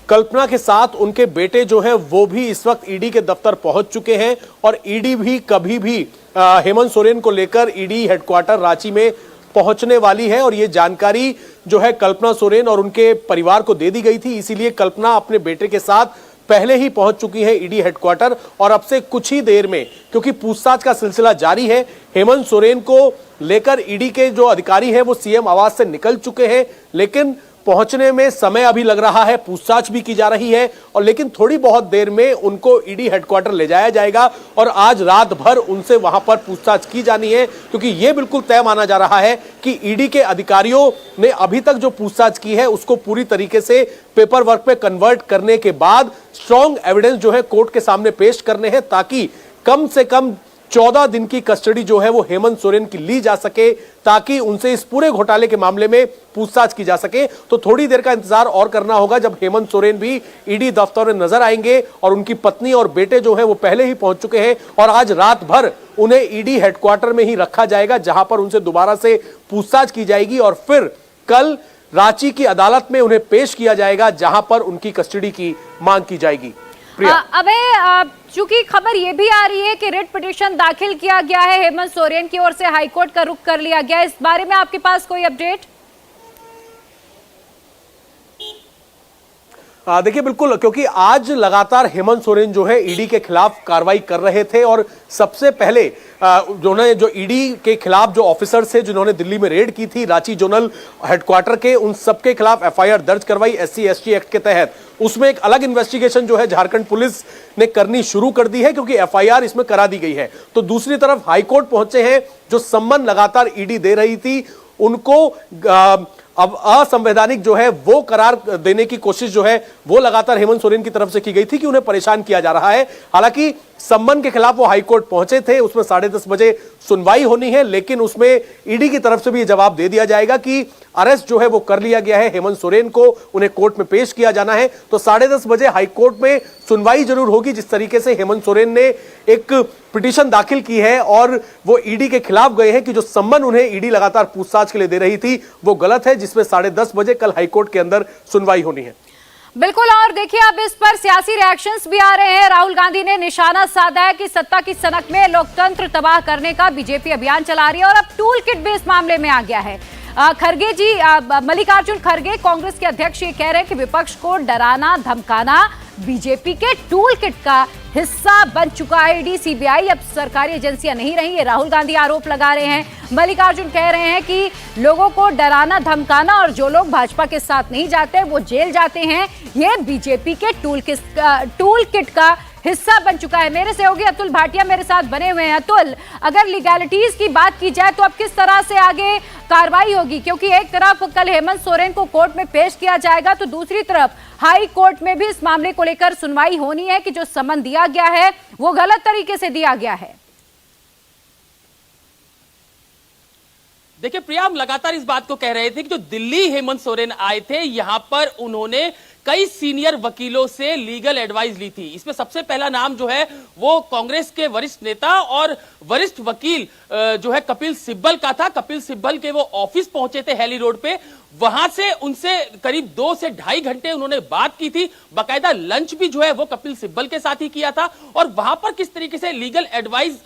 Speaker 7: कल्पना के साथ उनके बेटे जो हैं वो भी इस वक्त ईडी के दफ्तर पहुंच चुके हैं। और ईडी भी कभी भी हेमंत सोरेन को लेकर ईडी हेडक्वार्टर रांची में पहुंचने वाली है। और ये जानकारी जो है कल्पना सोरेन और उनके परिवार को दे दी गई थी, इसीलिए कल्पना अपने बेटे के साथ पहले ही पहुंच चुकी है ईडी हेडक्वार्टर। और अब से कुछ ही देर में, क्योंकि पूछताछ का सिलसिला जारी है, हेमंत सोरेन को लेकर ईडी के जो अधिकारी हैं वो सीएम आवास से निकल चुके हैं, लेकिन पहुंचने में समय अभी लग रहा है, पूछताछ भी की जा रही है। और लेकिन थोड़ी बहुत देर में उनको ईडी हेडक्वार्टर ले जाया जाएगा और आज रात भर उनसे वहां पर पूछताछ की जानी है, क्योंकि यह बिल्कुल तय माना जा रहा है कि ईडी के अधिकारियों ने अभी तक जो पूछताछ की है उसको पूरी तरीके से पेपर वर्क पे कन्वर्ट करने के बाद स्ट्रॉन्ग एविडेंस जो है कोर्ट के सामने पेश करने हैं, ताकि कम से कम 14 दिन की कस्टडी जो है वो हेमंत सोरेन की ली जा सके, ताकि उनसे इस पूरे घोटाले के मामले में पूछताछ की जा सके। तो थोड़ी देर का इंतजार और करना होगा जब हेमंत सोरेन भी ईडी दफ्तर में नजर आएंगे। और उनकी पत्नी और बेटे जो है वो पहले ही पहुंच चुके हैं और आज रात भर उन्हें ईडी हेडक्वार्टर में ही रखा जाएगा, जहां पर उनसे दोबारा से पूछताछ की जाएगी और फिर कल रांची की अदालत में उन्हें पेश किया जाएगा, जहां पर उनकी कस्टडी की मांग की जाएगी।
Speaker 1: अबे, चूंकि खबर ये भी आ रही है कि रिट पिटीशन दाखिल किया गया है, हेमंत सोरेन की ओर से हाईकोर्ट का रुख कर लिया गया, इस बारे में आपके पास कोई अपडेट?
Speaker 7: देखिए, बिल्कुल, क्योंकि आज लगातार हेमंत सोरेन जो है ईडी के खिलाफ कार्रवाई कर रहे थे और सबसे पहले जो ईडी के खिलाफ जो ऑफिसर्स थे जिन्होंने दिल्ली में रेड की थी रांची जोनल हेडक्वार्टर के, उन सबके खिलाफ एफआईआर दर्ज करवाई SC/ST एक्ट के तहत। उसमें एक अलग इन्वेस्टिगेशन जो है झारखंड पुलिस ने करनी शुरू कर दी है क्योंकि एफआईआर इसमें करा दी गई है। तो दूसरी तरफ हाईकोर्ट पहुंचे हैं, जो सम्मन लगातार ईडी दे रही थी उनको अब असंवैधानिक जो है वो करार देने की कोशिश जो है वो लगातार हेमंत सोरेन की तरफ से की गई थी कि उन्हें परेशान किया जा रहा है। हालांकि सम्मन के खिलाफ वो हाईकोर्ट पहुंचे थे, उसमें 10:30 बजे सुनवाई होनी है, लेकिन उसमें ईडी की तरफ से भी ये जवाब दे दिया जाएगा कि अरेस्ट जो है वो कर लिया गया है हेमंत सोरेन को, उन्हें कोर्ट में पेश किया जाना है। तो 10:30 बजे हाईकोर्ट में सुनवाई जरूर होगी। जिस तरीके से हेमंत सोरेन ने एक पिटीशन दाखिल की है और वो ईडी के खिलाफ गए हैं कि जो सम्मन उन्हें ईडी लगातार पूछताछ के लिए दे रही थी वो गलत है, जिसमें 10:30 बजे कल हाईकोर्ट के अंदर सुनवाई होनी है।
Speaker 1: बिल्कुल, और देखिए अब इस पर सियासी रिएक्शंस भी आ रहे हैं। राहुल गांधी ने निशाना साधा है कि सत्ता की सनक में लोकतंत्र तबाह करने का बीजेपी अभियान चला रही है और अब टूल किट भी इस मामले में आ गया है। खरगे जी, मल्लिकार्जुन खरगे कांग्रेस के अध्यक्ष ये कह रहे हैं कि विपक्ष को डराना धमकाना बीजेपी के टूल किट का हिस्सा बन चुका है। ईडी सीबीआई अब सरकारी एजेंसियां नहीं रही है, राहुल गांधी आरोप लगा रहे हैं। मल्लिकार्जुन कह रहे हैं कि लोगों को डराना धमकाना और जो लोग भाजपा के साथ नहीं जाते वो जेल जाते हैं, ये बीजेपी के टूल किट का हिस्सा बन चुका है। मेरे सहयोगी अतुल भाटिया मेरे साथ बने हुए हैं। अतुल, अगर लीगैलिटीज की बात की जाए तो अब किस तरह से आगे कार्रवाई होगी, क्योंकि एक तरफ कल हेमंत सोरेन को कोर्ट में पेश किया जाएगा तो दूसरी तरफ हाई कोर्ट में भी इस मामले को लेकर सुनवाई होनी है कि जो समन दिया गया है वो गलत तरीके से दिया गया है।
Speaker 6: देखिए प्रिया, हम लगातार इस बात को कह रहे थे कि जो दिल्ली हेमंत सोरेन आए थे, यहां पर उन्होंने कई सीनियर वकीलों से लीगल एडवाइस ली थी। इसमें सबसे पहला नाम जो है वो कांग्रेस के वरिष्ठ नेता और वरिष्ठ वकील जो है कपिल सिब्बल का था। कपिल सिब्बल के वो ऑफिस पहुंचे थे हैली रोड पे, वहां से उनसे करीब 2 से ढाई घंटे उन्होंने बात की थी। बाकायदा लंच भी जो है वो कपिल सिब्बल के साथ ही किया था और वहां पर किस तरीके से लीगल एडवाइस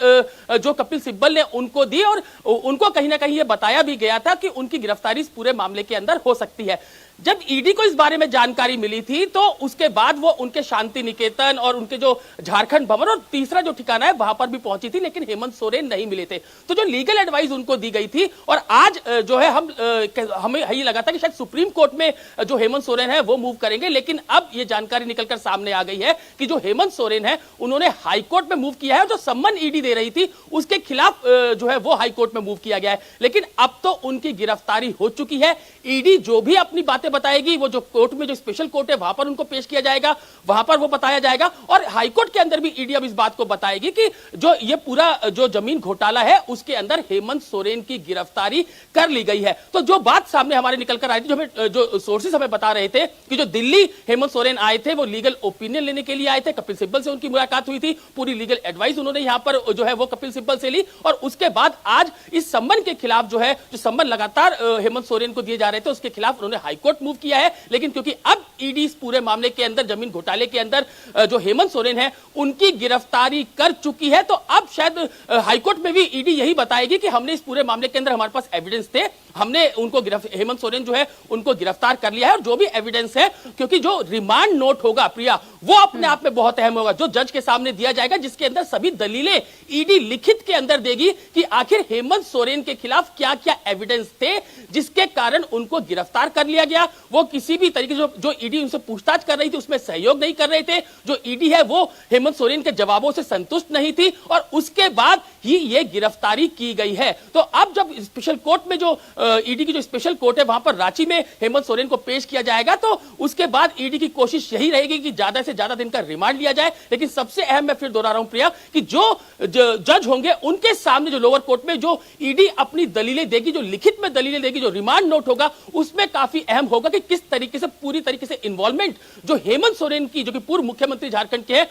Speaker 6: जो कपिल सिब्बल ने उनको दी और उनको कहीं ना कहीं ये बताया भी गया था कि उनकी गिरफ्तारी इस पूरे मामले के अंदर हो सकती है। जब ईडी को इस बारे में जानकारी मिली थी तो उसके बाद वो उनके शांति निकेतन और उनके जो झारखंड भवन और तीसरा जो ठिकाना है वहां पर भी पहुंची थी, लेकिन हेमंत सोरेन नहीं मिले थे। तो जो लीगल एडवाइस उनको दी गई थी और आज जो है हमें यही लगा था कि शायद सुप्रीम कोर्ट में जो हेमंत सोरेन है वो मूव करेंगे, लेकिन अब ये जानकारी निकलकर सामने आ गई है कि जो हेमंत सोरेन है उन्होंने हाईकोर्ट में मूव किया है। जो सम्मन ईडी दे रही थी उसके खिलाफ जो है वो हाईकोर्ट में मूव किया गया है, लेकिन अब तो उनकी गिरफ्तारी हो चुकी है। ईडी जो भी अपनी बातें बताएगी वो जो कोर्ट में जो स्पेशल कोर्ट है वहां पर उनको पेश किया जाएगा, वहां पर वो बताया जाएगा और हाईकोर्ट के अंदर भी ईडी अब इस बात को बताएगी कि जो ये पूरा जो जमीन घोटाला है उसके अंदर हेमंत सोरेन की गिरफ्तारी कर ली गई है। तो जो बात सामने हमारे निकलकर आई थी, जो सोर्सेस हमें बता रहे थे कि जो दिल्ली हेमंत सोरेन आए थे वो लीगल ओपिनियन लेने के लिए आए थे, कपिल सिब्बल से उनकी मुलाकात हुई थी, पूरी लीगल एडवाइस उन्होंने यहां पर जो है वो कपिल सिब्बल से ली और उसके बाद आज इस सम्मन के खिलाफ जो है जो सम्मन लगातार हेमंत सोरेन को दिए जा रहे थे उसके खिलाफ उन्होंने हाईकोर्ट मूव किया है। लेकिन क्योंकि अब ईडी इस पूरे मामले के अंदर जमीन घोटाले के अंदर जो हेमंत सोरेन है उनकी गिरफ्तारी कर चुकी है, तो अब शायद हाईकोर्ट में भी ईडी यही बताएगी कि हमने इस पूरे मामले के अंदर हमारे पास एविडेंस थे, हमने उनको हेमंत सोरेन जो है उनको गिरफ्तार कर लिया है और जो भी एविडेंस है, क्योंकि जो रिमांड नोट होगा प्रिया वो अपने आप में बहुत अहम होगा, जो जज के सामने दिया जाएगा जिसके अंदर सभी दलीलें ईडी लिखित के अंदर देगी कि आखिर हेमंत सोरेन के खिलाफ क्या क्या एविडेंस थे जिसके कारण उनको गिरफ्तार कर लिया गया। वो किसी भी तरीके जो ईडी उनसे पूछताछ कर रही थी उसमें सहयोग नहीं कर रहे थे, जो ईडी है वो हेमंत सोरेन के जवाबों से संतुष्ट नहीं थी और उसके बाद ही ये गिरफ्तारी की गई है। तो अब जब स्पेशल कोर्ट में जो ईडी की जो स्पेशल कोर्ट है वहां पर रांची में हेमंत सोरेन को पेश किया जाएगा तो उसके बाद ईडी की कोशिश यही रहेगी कि ज्यादा से ज्यादा दिन का रिमांड लिया जाए। लेकिन सबसे अहम मैं फिर दोहरा रहा हूं प्रिया कि जो जज होंगे उनके सामने जो लोअर कोर्ट में जो ईडी अपनी दलीलें देगी, जो लिखित में दलीलें देगी, जो रिमांड नोट होगा उसमें काफी अहम होगा कि किस तरीके से पूरी तरीके से इन्वॉल्वमेंट जो हेमंत सोरेन की जो कि पूर्व मुख्यमंत्री झारखंड के हैं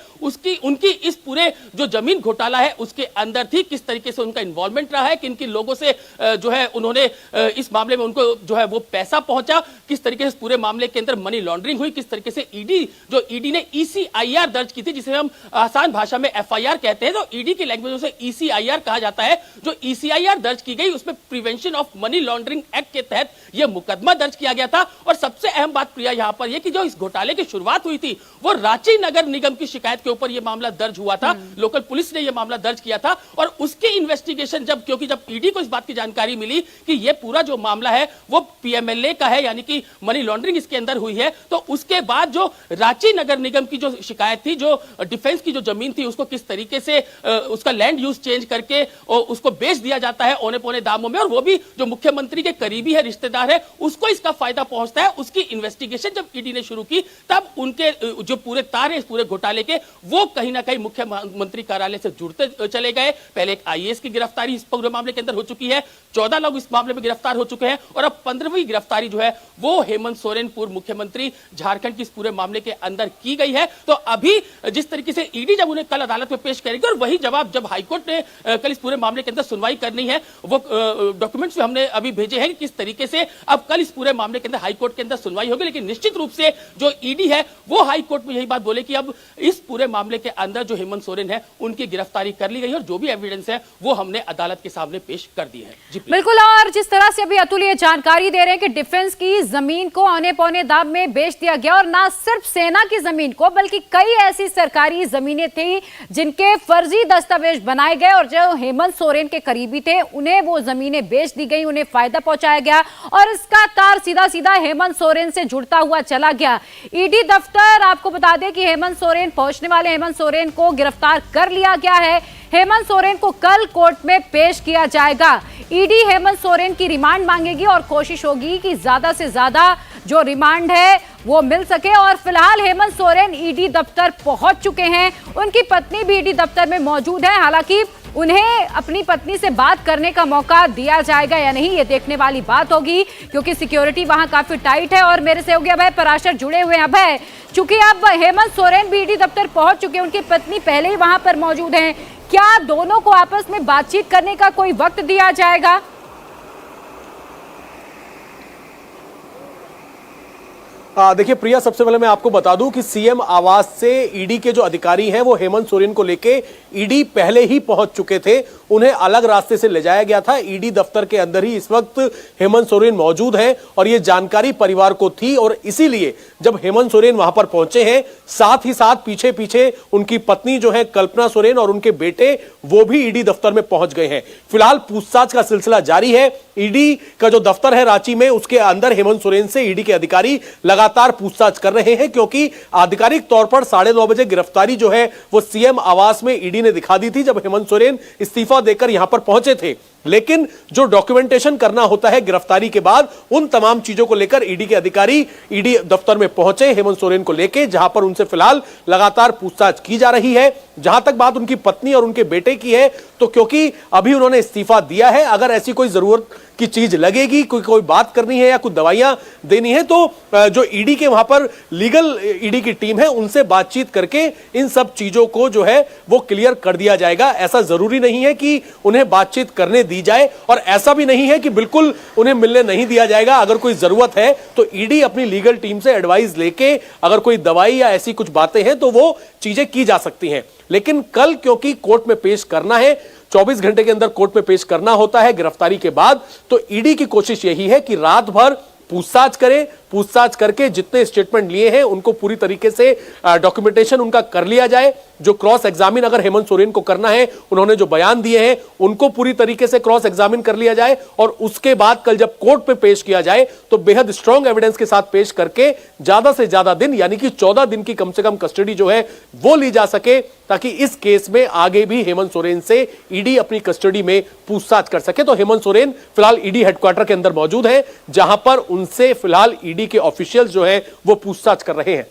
Speaker 6: उनकी इस पूरे जो जमीन घोटाला है उसके अंदर थी, किस तरीके से उनका इन्वॉल्वमेंट रहा है, किन किन लोगों से जो है उन्होंने इस मामले में उनको जो है वो पैसा पहुंचा, किस तरीके से पूरे मामले के अंदर मनी लॉन्ड्रिंग हुई, किस तरीके से ईडी ने ECIR दर्ज की थी, जिसे हम आसान भाषा में FIR कहते हैं। तो ईडी की लैंग्वेज से ECIR कहा जाता है। जो ECIR दर्ज की गई उसमें prevention of money laundering act के तहत यह मुकदमा दर्ज किया गया था। और सबसे अहम बात प्रिया यहां पर यह कि जो इस घोटाले की शुरुआत हुई थी वो रांची नगर निगम की शिकायत के ऊपर यह मामला दर्ज हुआ था। लोकल पुलिस ने यह मामला दर्ज किया था और उसके इन्वेस्टिगेशन क्योंकि जब ईडी को इस बात की जानकारी मिली कि यह पूरा जो मामला है वो PMLA का है, यानी कि मनी लॉन्ड्रिंग इसके अंदर हुई है, तो उसके बाद जो रांची नगर निगम की जो शिकायत थी, जो डिफेंस की जो जमीन थी उसको किस तरीके से उसका लैंड यूज चेंज करके उसको बेच दिया जाता है औने पौने दामों में, और वो भी जो मुख्यमंत्री के करीबी है, रिश्तेदार है, उसको इसका फायदा पहुंचता है। उसकी इन्वेस्टिगेशन जब ईडी ने शुरू की तब उनके जो पूरे तार है इस पूरे घोटाले के वो कहीं ना कहीं मुख्यमंत्री कार्यालय से जुड़ते चले गए। पहले एक IAS की गिरफ्तारी इस पूरे मामले के अंदर हो चुकी है, 14 लोग इस मामले में गिरफ्तार हो चुके हैं और अब 15वीं गिरफ्तारी जो है वो हेमंत सोरेन पूर्व मुख्यमंत्री झारखंड की इस पूरे मामले के अंदर की गई है। तो अभी जिस तरीके से ईडी जब उन्हें कल अदालत में पेश करेगी और वही जवाब जब हाईकोर्ट ने कल इस पूरे मामले के अंदर सुनवाई करनी है, वो डॉक्यूमेंट्स भी हमने अभी भेजे हैं कि किस तरीके से अब कल इस पूरे मामले के अंदर हाईकोर्ट के अंदर सुनवाई होगी। लेकिन निश्चित रूप से जो ईडी है वो हाईकोर्ट में यही बात बोले कि अब इस पूरे मामले के अंदर जो हेमंत सोरेन है उनकी गिरफ्तारी कर ली गई और जो भी एविडेंस है वो हमने अदालत के सामने पेश कर दी है। जी
Speaker 1: बिल्कुल, और जिस तरह से अभी अतुल ये जानकारी दे रहे हैं कि डिफेंस की जमीन को औने पौने दाम में बेच दिया गया, और ना सिर्फ सेना की जमीन को बल्कि कई ऐसी सरकारी जमीनें थी जिनके फर्जी दस्तावेज बनाए गए और जो हेमंत सोरेन के करीबी थे उन्हें वो जमीनें बेच दी गई, उन्हें फायदा पहुंचाया गया और इसका तार सीधा सीधा हेमंत सोरेन से जुड़ता हुआ चला गया। ईडी दफ्तर आपको बता दें कि हेमंत सोरेन पहुंचने वाले हेमंत सोरेन को गिरफ्तार कर लिया गया है। हेमंत सोरेन को कल कोर्ट में पेश किया जाएगा। ईडी हेमंत सोरेन की रिमांड मांगेगी और कोशिश होगी कि ज्यादा से ज्यादा जो रिमांड है वो मिल सके। और फिलहाल हेमंत सोरेन ईडी दफ्तर पहुंच चुके हैं, उनकी पत्नी भी ईडी दफ्तर में मौजूद है। हालांकि उन्हें अपनी पत्नी से बात करने का मौका दिया जाएगा या नहीं ये देखने वाली बात होगी, क्योंकि सिक्योरिटी वहां काफी टाइट है। और मेरे सहयोगी अभय पराशर जुड़े हुए हैं। अभय, चूंकि अब हेमंत सोरेन भी ईडी दफ्तर पहुंच चुके हैं, उनकी पत्नी पहले ही वहां पर मौजूद हैं, क्या दोनों को आपस में बातचीत करने का कोई वक्त दिया जाएगा?
Speaker 7: देखिए प्रिया, सबसे पहले मैं आपको बता दूं कि सीएम आवास से ईडी के जो अधिकारी हैं वो हेमंत सोरेन को लेके ईडी पहले ही पहुंच चुके थे। उन्हें अलग रास्ते से ले जाया गया था। ईडी दफ्तर के अंदर ही इस वक्त हेमंत सोरेन मौजूद हैं और ये जानकारी परिवार को थी और इसीलिए जब हेमंत सोरेन वहां पर पहुंचे हैं, साथ ही साथ पीछे पीछे उनकी पत्नी जो है कल्पना सोरेन और उनके बेटे वो भी ईडी दफ्तर में पहुंच गए हैं। फिलहाल पूछताछ का सिलसिला जारी है। ईडी का जो दफ्तर है रांची में, उसके अंदर हेमंत सोरेन से ईडी के अधिकारी लगातार पूछताछ कर रहे हैं, क्योंकि आधिकारिक तौर पर 9:30 बजे गिरफ्तारी जो है वो सीएम आवास में ईडी ने दिखा दी थी जब हेमंत सोरेन इस्तीफा देकर यहां पर पहुंचे थे। लेकिन जो डॉक्यूमेंटेशन करना होता है गिरफ्तारी के बाद, उन तमाम चीजों को लेकर ईडी के अधिकारी ईडी दफ्तर में पहुंचे हेमंत सोरेन को लेकर, जहां पर उनसे फिलहाल लगातार पूछताछ की जा रही है। जहां तक बात उनकी पत्नी और उनके बेटे की है, तो क्योंकि अभी उन्होंने इस्तीफा दिया है, अगर ऐसी कोई जरूरत की चीज लगेगी, कोई बात करनी है या कुछ दवाइयां देनी है, तो जो ईडी के वहां पर लीगल ईडी की टीम है उनसे बातचीत करके इन सब चीजों को जो है वो क्लियर कर दिया जाएगा। ऐसा जरूरी नहीं है कि उन्हें बातचीत करने दी जाए और ऐसा भी नहीं है कि बिल्कुल उन्हें मिलने नहीं दिया जाएगा। अगर कोई जरूरत है तो ईडी अपनी लीगल टीम से एडवाइस लेके अगर कोई दवाई या ऐसी कुछ बातें हैं तो वो चीजें की जा सकती हैं। लेकिन कल क्योंकि कोर्ट में पेश करना है, 24 घंटे के अंदर कोर्ट में पेश करना होता है गिरफ्तारी के बाद, तो ईडी की कोशिश यही है कि रात भर पूछताछ करे, पूछताछ करके जितने स्टेटमेंट लिए हैं उनको पूरी तरीके से डॉक्यूमेंटेशन उनका कर लिया जाए। जो क्रॉस एग्जामिन अगर हेमंत सोरेन को करना है, उन्होंने जो बयान दिए हैं उनको पूरी तरीके से क्रॉस एग्जामिन कर लिया जाए और उसके बाद कल जब कोर्ट पे पेश किया जाए तो बेहद स्ट्रॉन्ग एविडेंस के साथ पेश करके ज्यादा से ज्यादा दिन यानी कि 14 दिन की कम से कम कस्टडी जो है वो ली जा सके, ताकि इस केस में आगे भी हेमंत सोरेन से ईडी अपनी कस्टडी में पूछताछ कर सके। तो हेमंत सोरेन फिलहाल ईडी हेडक्वार्टर के अंदर मौजूद है, जहां पर उनसे फिलहाल ईडी के ऑफिशियल्स जो है वो पूछताछ कर रहे हैं।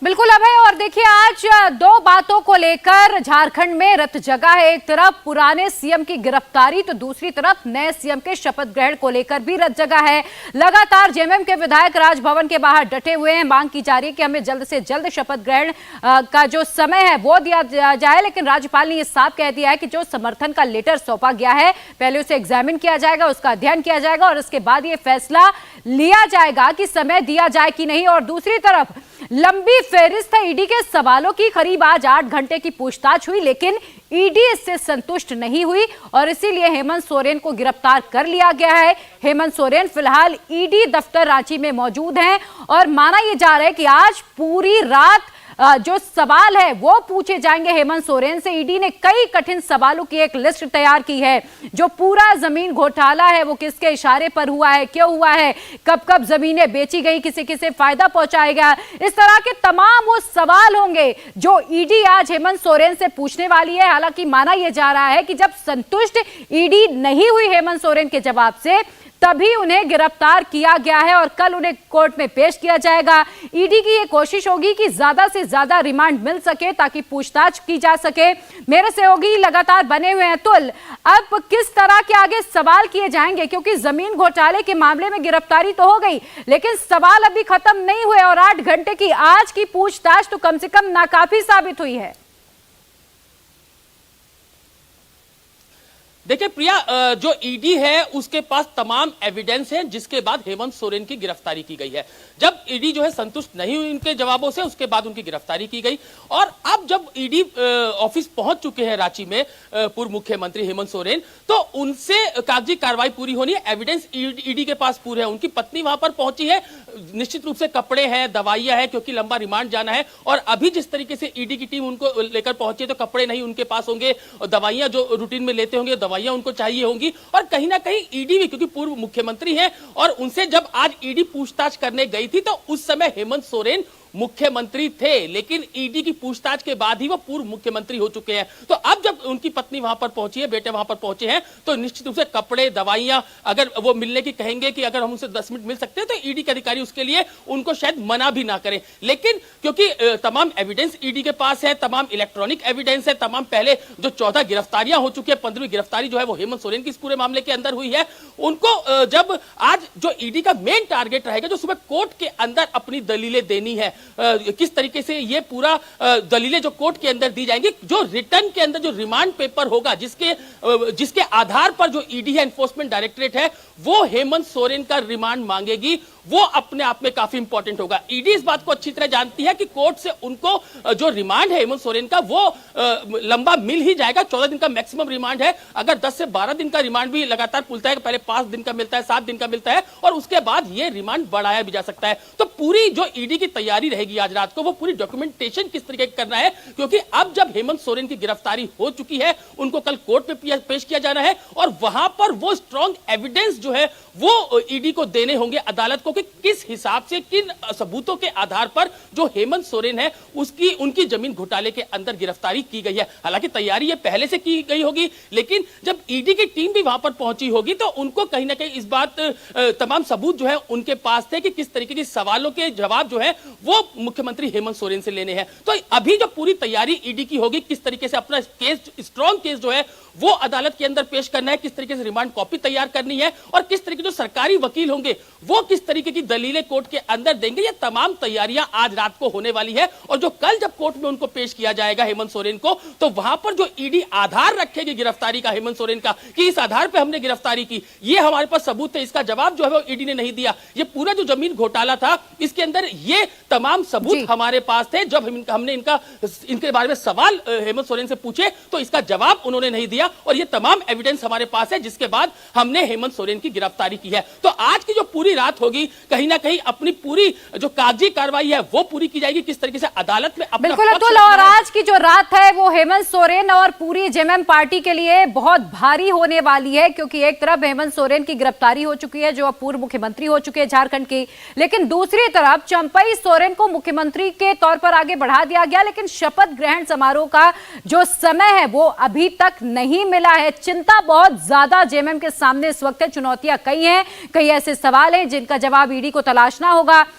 Speaker 1: बिल्कुल अभय, और देखिए आज दो बातों को लेकर झारखंड में रत जगा है। एक तरफ पुराने सीएम की गिरफ्तारी तो दूसरी तरफ नए सीएम के शपथ ग्रहण को लेकर भी रत जगा है। लगातार जेएमएम के विधायक राजभवन के बाहर डटे हुए हैं, मांग की जा रही है कि हमें जल्द से जल्द शपथ ग्रहण का जो समय है वो दिया जाए। लेकिन राज्यपाल ने यह साफ कह दिया है कि जो समर्थन का लेटर सौंपा गया है पहले उसे एग्जामिन किया जाएगा, उसका अध्ययन किया जाएगा और उसके बाद ये फैसला लिया जाएगा कि समय दिया जाए कि नहीं। और दूसरी तरफ लंबी फेहरिस्त है ईडी के सवालों की। करीब आज 8 घंटे की पूछताछ हुई, लेकिन ईडी इससे संतुष्ट नहीं हुई और इसीलिए हेमंत सोरेन को गिरफ्तार कर लिया गया है। हेमंत सोरेन फिलहाल ईडी दफ्तर रांची में मौजूद हैं और माना यह जा रहा है कि आज पूरी रात जो सवाल है वो पूछे जाएंगे हेमंत सोरेन से। ईडी ने कई कठिन सवालों की एक लिस्ट तैयार की है। जो पूरा जमीन घोटाला है वो किसके इशारे पर हुआ है, क्यों हुआ है, कब कब जमीनें बेची गई, किसे किसे फायदा पहुंचाया गया, इस तरह के तमाम वो सवाल होंगे जो ईडी आज हेमंत सोरेन से पूछने वाली है। हालांकि माना यह जा रहा है कि जब संतुष्ट ईडी नहीं हुई हेमंत सोरेन के जवाब से, तभी उन्हें गिरफ्तार किया गया है और कल उन्हें कोर्ट में पेश किया जाएगा। ईडी की यह कोशिश होगी कि ज्यादा से ज्यादा रिमांड मिल सके ताकि पूछताछ की जा सके। मेरे सहयोगी लगातार बने हुए हैं। तुल, अब किस तरह के आगे सवाल किए जाएंगे, क्योंकि जमीन घोटाले के मामले में गिरफ्तारी तो हो गई लेकिन सवाल अभी खत्म नहीं हुए और 8 घंटे की आज की पूछताछ तो कम से कम नाकाफी साबित हुई है।
Speaker 6: देखिए प्रिया, जो ईडी है उसके पास तमाम एविडेंस है जिसके बाद हेमंत सोरेन की गिरफ्तारी की गई है। जब ईडी जो है संतुष्ट नहीं हुई उनके जवाबों से, उसके बाद उनकी गिरफ्तारी की गई और अब जब ईडी ऑफिस पहुंच चुके हैं रांची में पूर्व मुख्यमंत्री हेमंत सोरेन, तो उनसे कागजी कार्रवाई पूरी होनी है। एविडेंस ईडी के पास पूरे है। उनकी पत्नी वहां पर पहुंची है, निश्चित रूप से कपड़े हैं, दवाइयां हैं, क्योंकि लंबा रिमांड जाना है और अभी जिस तरीके से ईडी की टीम उनको लेकर पहुंची है तो कपड़े नहीं उनके पास होंगे, दवाइयां जो रूटीन में लेते होंगे दवाइयां उनको चाहिए होंगी और कहीं ना कहीं ईडी भी, क्योंकि पूर्व मुख्यमंत्री हैं और उनसे जब आज ईडी पूछताछ करने गई थी तो उस समय हेमंत सोरेन मुख्यमंत्री थे, लेकिन ईडी की पूछताछ के बाद ही वो पूर्व मुख्यमंत्री हो चुके हैं। तो अब जब उनकी पत्नी वहां पर पहुंची है, बेटे वहां पर पहुंचे हैं, तो निश्चित रूप से कपड़े, दवाइयां अगर वो मिलने की कहेंगे कि अगर हम उनसे 10 मिनट मिल सकते हैं तो ईडी के अधिकारी उसके लिए उनको शायद मना भी ना करें। लेकिन क्योंकि तमाम एविडेंस ईडी के पास है, तमाम इलेक्ट्रॉनिक एविडेंस है, तमाम पहले जो 14 गिरफ्तारियां हो चुकी है, 15वीं गिरफ्तारी जो है वो हेमंत सोरेन की इस पूरे मामले के अंदर हुई है, उनको जब आज जो ईडी का मेन टारगेट रहेगा, जो सुबह कोर्ट के अंदर अपनी दलीलें देनी है, किस तरीके से ये पूरा दलीलें जो कोर्ट के अंदर दी जाएंगी, जो रिटर्न के अंदर जो रिमांड पेपर होगा जिसके आधार पर जो ईडी है, एनफोर्समेंट डायरेक्टरेट है, वो हेमंत सोरेन का रिमांड मांगेगी, वो अपने आप में काफी इंपॉर्टेंट होगा। ईडी इस बात को अच्छी तरह जानती है कि कोर्ट से उनको जो रिमांड है हेमंत सोरेन का वो लंबा मिल ही जाएगा। 14 दिन का मैक्सिमम रिमांड है। अगर 10 से 12 दिन का रिमांड भी लगातार खुलता है, पहले 5 दिन का मिलता है, 7 दिन का मिलता है और उसके बाद ये रिमांड बढ़ाया भी जा सकता है। तो पूरी जो ईडी की तैयारी रहेगी आज रात को, वो पूरी डॉक्यूमेंटेशन किस तरीके करना है, क्योंकि अब जब हेमंत सोरेन की गिरफ्तारी हो चुकी है, उनको कल कोर्ट में पेश किया जाना है और वहां पर वो स्ट्रॉन्ग एविडेंस जो है वो ईडी को देने होंगे अदालत को कि किस हिसाब से, किन सबूतों के आधार पर जो हेमंत सोरेन है उनकी जमीन घोटाले के अंदर गिरफ्तारी की गई है। हालांकि तैयारी ये पहले से की गई होगी, लेकिन जब ईडी की टीम भी वहां पर पहुंची होगी तो उनको कहीं ना कहीं इस बात तमाम सबूत जो है उनके पास थे कि किस तरीके के सवालों के जवाब जो है वो मुख्यमंत्री हेमंत सोरेन से लेने हैं। तो अभी जो पूरी तैयारी ईडी की होगी, किस तरीके से अपना केस, स्ट्रॉन्ग केस जो है वो अदालत के अंदर पेश करना है, किस तरीके से रिमांड कॉपी तैयार करनी है और किस तरीके जो सरकारी वकील होंगे वो किस तरीके की दलीलें कोर्ट के अंदर देंगे, ये तमाम तैयारियां आज रात को होने वाली है। और जो कल जब कोर्ट में उनको पेश किया जाएगा हेमंत सोरेन को, तो वहां पर जो ईडी आधार रखेगी गिरफ्तारी का हेमंत सोरेन का कि इस आधार पर हमने गिरफ्तारी की, ये हमारे पास सबूत है, इसका जवाब जो है वो ईडी ने नहीं दिया। ये पूरा जो जमीन घोटाला था इसके अंदर ये तमाम सबूत हमारे पास थे। जब हमने इनके बारे में सवाल हेमंत सोरेन से पूछे तो इसका जवाब उन्होंने नहीं दिया और ये तमाम एविडेंस हमारे पास है, जिसके बाद हमने हेमंत सोरेन की गिरफ्तारी की है। तो आज की जो पूरी रात होगी, कहीं ना कहीं अपनी पूरी जो कागजी कार्रवाई है वो पूरी की जाएगी, किस तरीके से अदालत में अपना
Speaker 1: बिल्कुल अतुल। और आज की जो रात है वो हेमंत सोरेन और पूरी जेएमएम पार्टी के लिए बहुत भारी होने वाली है, क्योंकि एक तरफ हेमंत सोरेन की गिरफ्तारी हो चुकी है, जो अब पूर्व मुख्यमंत्री हो चुके हैं झारखंड की, लेकिन दूसरी तरफ चंपई सोरेन को मुख्यमंत्री के तौर पर आगे बढ़ा दिया गया, लेकिन शपथ ग्रहण समारोह का जो समय है वो अभी तक नहीं मिला है। चिंता बहुत ज्यादा जेएमएम के सामने इस वक्त है, चुनौतियां कई हैं, कई ऐसे सवाल हैं जिनका जवाब ईडी को तलाशना होगा।